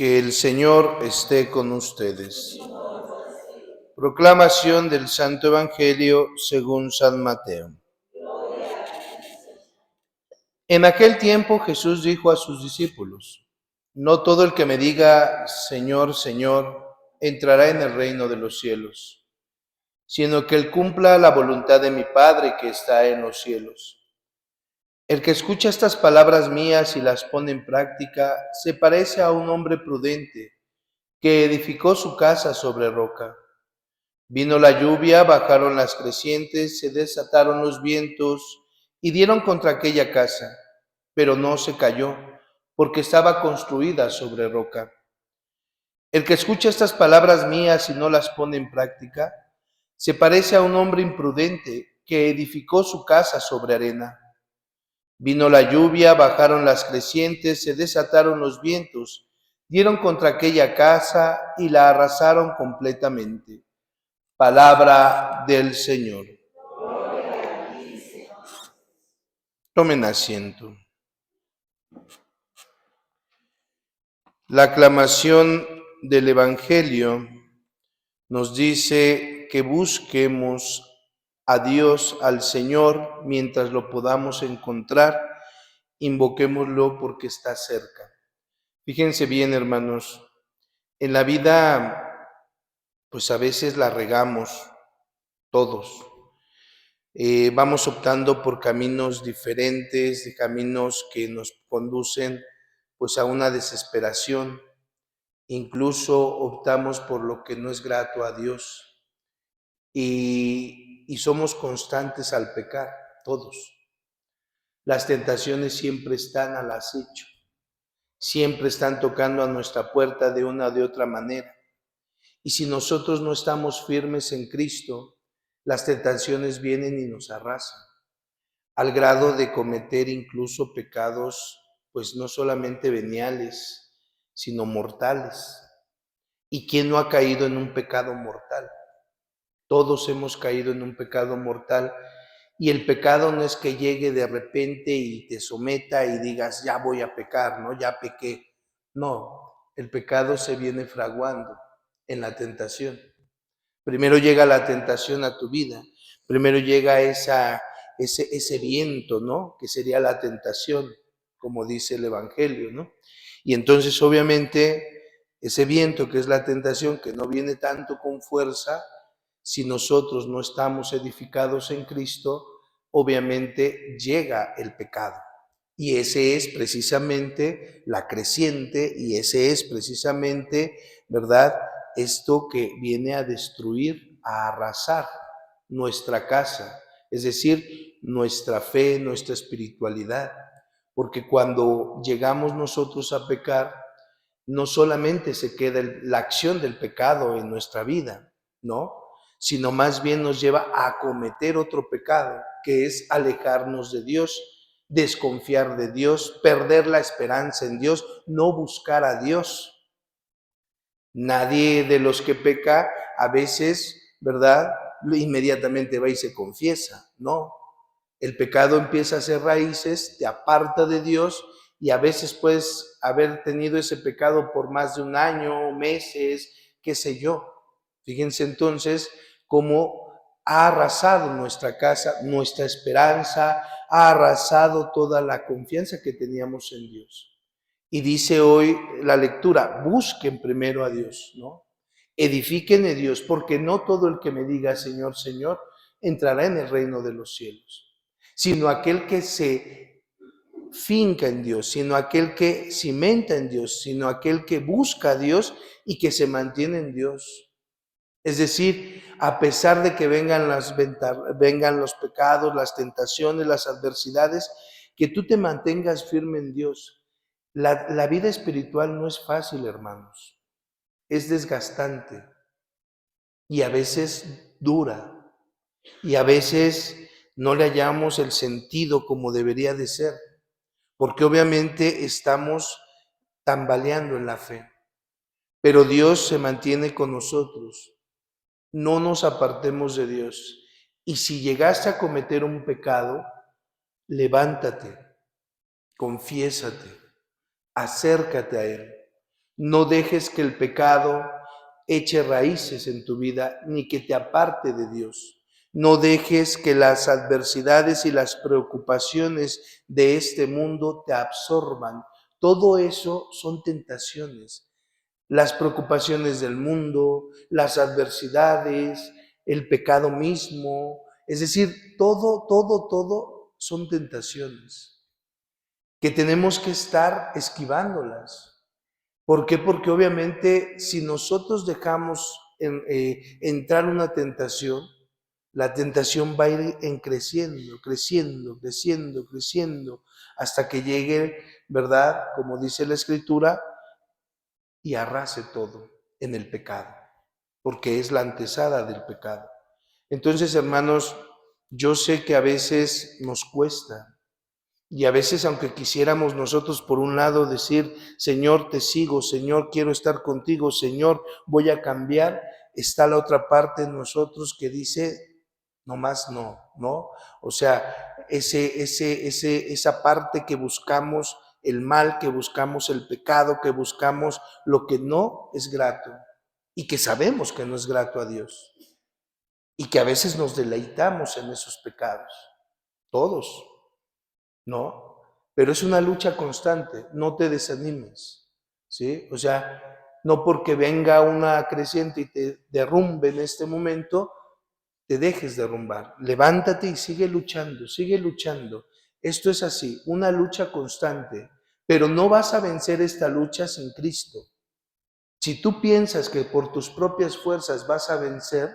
Que el Señor esté con ustedes. Proclamación del Santo Evangelio según San Mateo. En aquel tiempo Jesús dijo a sus discípulos: No todo el que me diga Señor, Señor, entrará en el reino de los cielos, sino que él cumpla la voluntad de mi Padre que está en los cielos. El que escucha estas palabras mías y las pone en práctica se parece a un hombre prudente que edificó su casa sobre roca. Vino la lluvia, bajaron las crecientes, se desataron los vientos y dieron contra aquella casa, pero no se cayó, porque estaba construida sobre roca. El que escucha estas palabras mías y no las pone en práctica, se parece a un hombre imprudente que edificó su casa sobre arena. Vino la lluvia, bajaron las crecientes, se desataron los vientos, dieron contra aquella casa y la arrasaron completamente. Palabra del Señor. Tomen asiento. La aclamación del Evangelio nos dice que busquemos a Dios, al Señor, mientras lo podamos encontrar, invoquémoslo porque está cerca. Fíjense bien, hermanos, en la vida, pues a veces la regamos todos. Vamos optando por caminos diferentes, de caminos que nos conducen pues a una desesperación. Incluso optamos por lo que no es grato a Dios y somos constantes al pecar, todos. Las tentaciones siempre están al acecho, siempre están tocando a nuestra puerta de una o de otra manera. Y si nosotros no estamos firmes en Cristo, las tentaciones vienen y nos arrasan, al grado de cometer incluso pecados, pues no solamente veniales, sino mortales. ¿Y quién no ha caído en un pecado mortal? Todos hemos caído en un pecado mortal, y el pecado no es que llegue de repente y te someta y digas, ya voy a pecar, ¿no? Ya pequé. No, el pecado se viene fraguando en la tentación. Primero llega la tentación a tu vida, primero llega ese viento, ¿no? Que sería la tentación, como dice el Evangelio, ¿no? Y entonces obviamente ese viento que es la tentación, que no viene tanto con fuerza, si nosotros no estamos edificados en Cristo, obviamente llega el pecado. Y ese es precisamente la creciente, y ese es precisamente, ¿verdad?, esto que viene a destruir, a arrasar nuestra casa, es decir, nuestra fe, nuestra espiritualidad. Porque cuando llegamos nosotros a pecar, no solamente se queda la acción del pecado en nuestra vida, ¿no?, sino más bien nos lleva a cometer otro pecado, que es alejarnos de Dios, desconfiar de Dios, perder la esperanza en Dios, no buscar a Dios. Nadie de los que peca a veces, ¿verdad?, inmediatamente va y se confiesa. No, el pecado empieza a hacer raíces, te aparta de Dios, y a veces puedes haber tenido ese pecado por más de un año, meses, qué sé yo. Fíjense entonces cómo ha arrasado nuestra casa, nuestra esperanza, ha arrasado toda la confianza que teníamos en Dios. Y dice hoy la lectura, busquen primero a Dios, ¿no? Edifiquen en Dios, porque no todo el que me diga Señor, Señor, entrará en el reino de los cielos, sino aquel que se finca en Dios, sino aquel que cimenta en Dios, sino aquel que busca a Dios y que se mantiene en Dios. Es decir, a pesar de que vengan los pecados, las tentaciones, las adversidades, que tú te mantengas firme en Dios. La vida espiritual no es fácil, hermanos. Es desgastante y a veces dura, y a veces no le hallamos el sentido como debería de ser, porque obviamente estamos tambaleando en la fe. Pero Dios se mantiene con nosotros. No nos apartemos de Dios. Y si llegaste a cometer un pecado, levántate, confiésate, acércate a Él. No dejes que el pecado eche raíces en tu vida, ni que te aparte de Dios. No dejes que las adversidades y las preocupaciones de este mundo te absorban. Todo eso son tentaciones. Las preocupaciones del mundo, las adversidades, el pecado mismo, es decir, todo son tentaciones que tenemos que estar esquivándolas. ¿Por qué? Porque obviamente si nosotros dejamos entrar una tentación, la tentación va a ir creciendo, hasta que llegue, ¿verdad? Como dice la Escritura, y arrase todo en el pecado, porque es la antesala del pecado. Entonces, hermanos, yo sé que a veces nos cuesta, y a veces, aunque quisiéramos nosotros por un lado decir, Señor, te sigo, Señor, quiero estar contigo, Señor, voy a cambiar, está la otra parte en nosotros que dice, no más no, ¿no? O sea, esa parte que buscamos el mal, que buscamos el pecado, que buscamos lo que no es grato y que sabemos que no es grato a Dios y que a veces nos deleitamos en esos pecados, todos, ¿no? Pero es una lucha constante, no te desanimes, ¿sí? O sea, no porque venga una creciente y te derrumbe en este momento, te dejes derrumbar. Levántate y sigue luchando, sigue luchando. Esto es así, una lucha constante, pero no vas a vencer esta lucha sin Cristo. Si tú piensas que por tus propias fuerzas vas a vencer,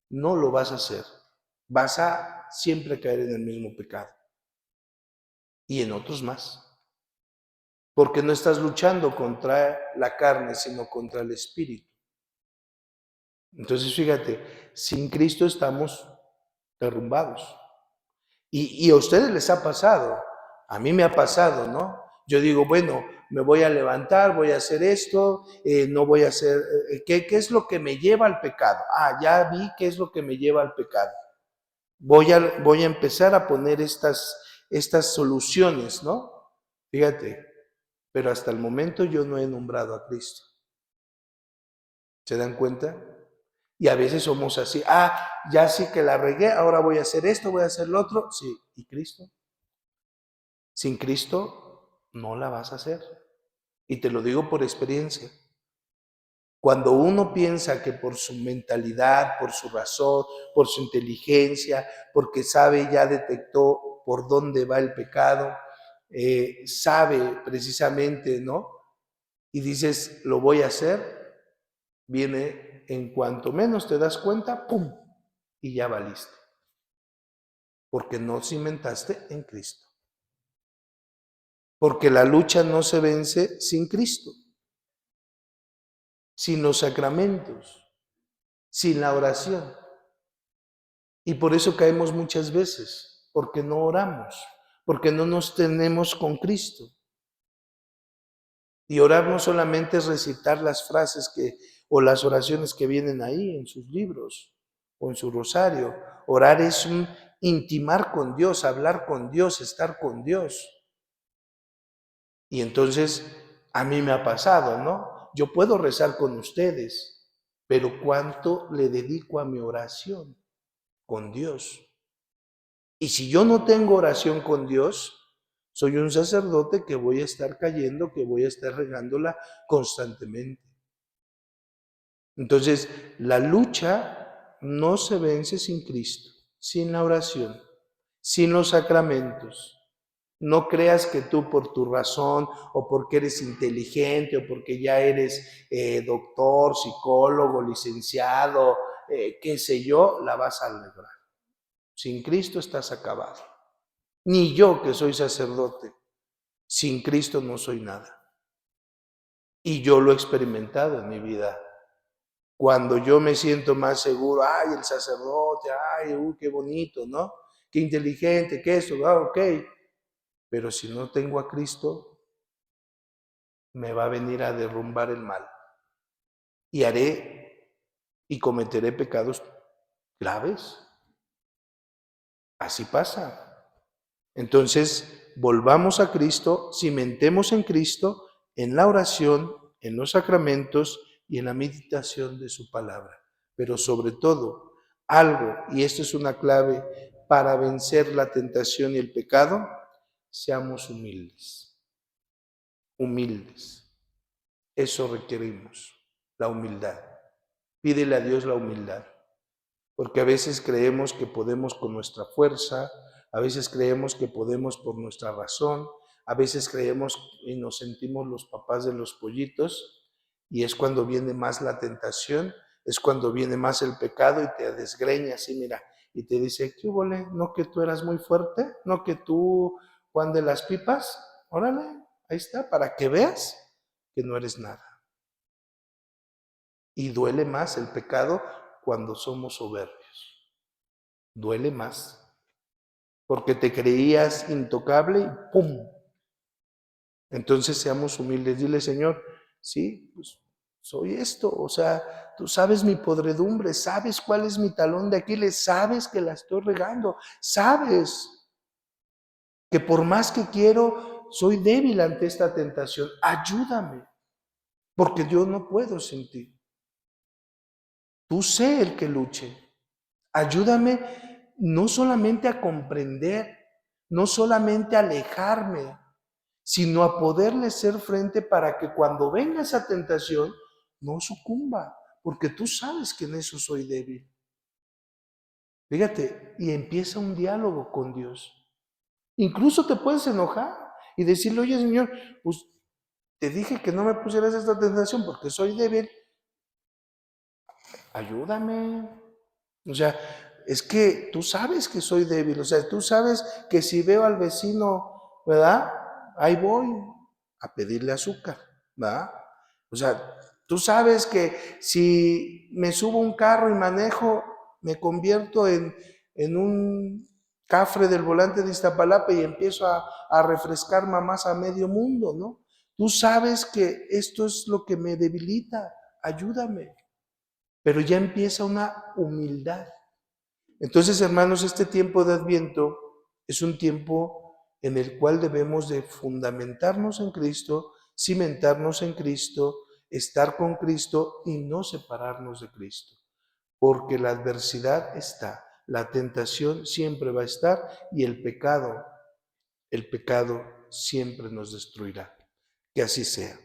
no lo vas a hacer. Vas a siempre caer en el mismo pecado y en otros más. Porque no estás luchando contra la carne, sino contra el espíritu. Entonces, fíjate, sin Cristo estamos derrumbados. Y a ustedes les ha pasado, a mí me ha pasado, ¿no? Yo digo, bueno, me voy a levantar, voy a hacer esto, no voy a hacer, ¿qué es lo que me lleva al pecado? Ah, ya vi qué es lo que me lleva al pecado. Voy a empezar a poner estas soluciones, ¿no? Fíjate, pero hasta el momento yo no he nombrado a Cristo. ¿Se dan cuenta? Y a veces somos así, ya sí que la regué, ahora voy a hacer esto, voy a hacer lo otro. Sí, ¿y Cristo? Sin Cristo no la vas a hacer. Y te lo digo por experiencia. Cuando uno piensa que por su mentalidad, por su razón, por su inteligencia, porque sabe, ya detectó por dónde va el pecado, sabe precisamente, ¿no? Y dices, lo voy a hacer, viene en cuanto menos te das cuenta, ¡pum! Y ya valiste. Porque no cimentaste en Cristo. Porque la lucha no se vence sin Cristo, sin los sacramentos, sin la oración. Y por eso caemos muchas veces, porque no oramos, porque no nos tenemos con Cristo. Y orar no solamente es recitar las frases o las oraciones que vienen ahí en sus libros o en su rosario. Orar es un intimar con Dios, hablar con Dios, estar con Dios. Y entonces a mí me ha pasado, ¿no? Yo puedo rezar con ustedes, pero ¿cuánto le dedico a mi oración con Dios? Y si yo no tengo oración con Dios, soy un sacerdote que voy a estar cayendo, que voy a estar regándola constantemente. Entonces, la lucha no se vence sin Cristo, sin la oración, sin los sacramentos. No creas que tú por tu razón o porque eres inteligente o porque ya eres doctor, psicólogo, licenciado, qué sé yo, la vas a lograr. Sin Cristo estás acabado. Ni yo que soy sacerdote, sin Cristo no soy nada. Y yo lo he experimentado en mi vida. Cuando yo me siento más seguro, ay, el sacerdote, ay, qué bonito, ¿no? Qué inteligente, qué eso, ok. Pero si no tengo a Cristo, me va a venir a derrumbar el mal. Y haré y cometeré pecados graves. Así pasa. Entonces, volvamos a Cristo, cimentemos en Cristo, en la oración, en los sacramentos y en la meditación de su palabra. Pero sobre todo, algo, y esto es una clave para vencer la tentación y el pecado, seamos humildes. Humildes. Eso requerimos, la humildad. Pídele a Dios la humildad, porque a veces creemos que podemos con nuestra fuerza, a veces creemos que podemos por nuestra razón, a veces creemos y nos sentimos los papás de los pollitos, y es cuando viene más la tentación, es cuando viene más el pecado y te desgreña así, mira, y te dice, ¿qué hubo? ¿No que tú eras muy fuerte? ¿No que tú, Juan de las pipas? Órale, ahí está, para que veas que no eres nada. Y duele más el pecado cuando somos soberbios. Duele más. Porque te creías intocable y ¡pum! Entonces seamos humildes. Dile, Señor, sí, pues soy esto. O sea, tú sabes mi podredumbre, sabes cuál es mi talón de Aquiles, sabes que la estoy regando, sabes que por más que quiero, soy débil ante esta tentación. Ayúdame, porque yo no puedo sin ti. Tú sé el que luche. Ayúdame no solamente a comprender, no solamente a alejarme, sino a poderle ser frente para que cuando venga esa tentación no sucumba, porque tú sabes que en eso soy débil. Fíjate, y empieza un diálogo con Dios. Incluso te puedes enojar y decirle, oye Señor, pues te dije que no me pusieras esta tentación porque soy débil. Ayúdame. O sea, es que tú sabes que soy débil, o sea, tú sabes que si veo al vecino, ¿verdad? Ahí voy a pedirle azúcar, ¿verdad? O sea, tú sabes que si me subo a un carro y manejo, me convierto en un cafre del volante de Iztapalapa y empiezo a refrescar mamás a medio mundo, ¿no? Tú sabes que esto es lo que me debilita, ayúdame. Pero ya empieza una humildad. Entonces, hermanos, este tiempo de Adviento es un tiempo en el cual debemos de fundamentarnos en Cristo, cimentarnos en Cristo, estar con Cristo y no separarnos de Cristo. Porque la adversidad está, la tentación siempre va a estar y el pecado siempre nos destruirá. Que así sea.